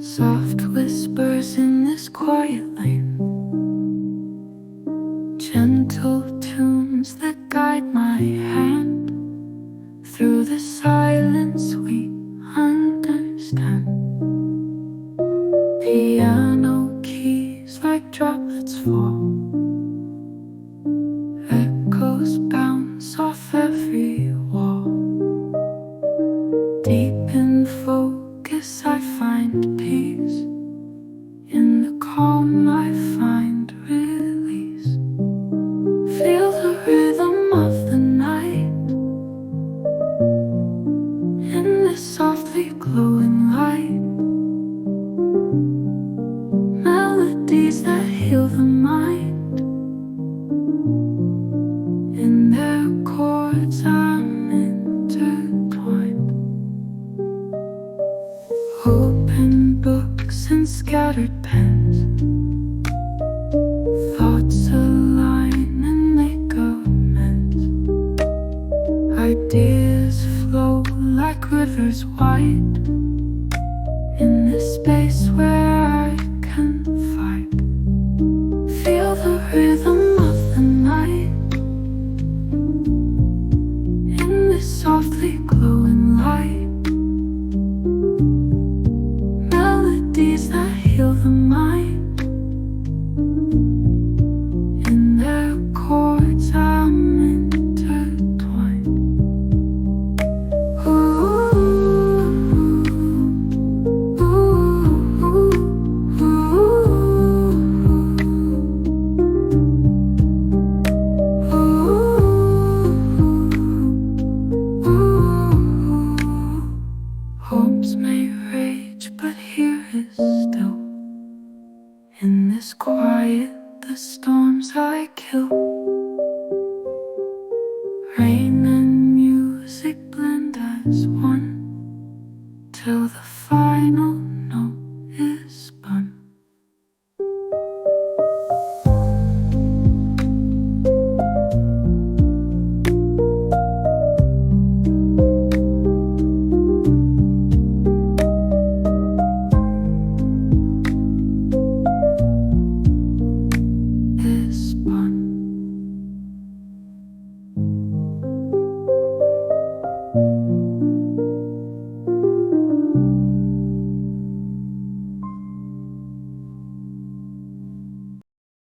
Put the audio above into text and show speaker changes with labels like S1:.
S1: Soft whispers in this quiet lane, gentle tunes that guide my hand. Through the silence we understand. Piano keys like droplets fall, echoes bounce off every wall. Deep in focus I find peace, in the calm I find release. Feel the rhythm of the night, in this softly glowing light. Melodies that heal the mind, in their chords I'm intertwined. Open books and scattered pens, thoughts align and make amends. Ideas flow like rivers wide, in this space where I confide. Feel the rhythm of the night, in this softly glowing light. Melodies that heal the mind, in their chords I'm intertwined. Ooh, ooh, ooh, ooh. Hopes may rage, but here is still. In this quiet, the storms I kill. Rain and music blend as one, till the final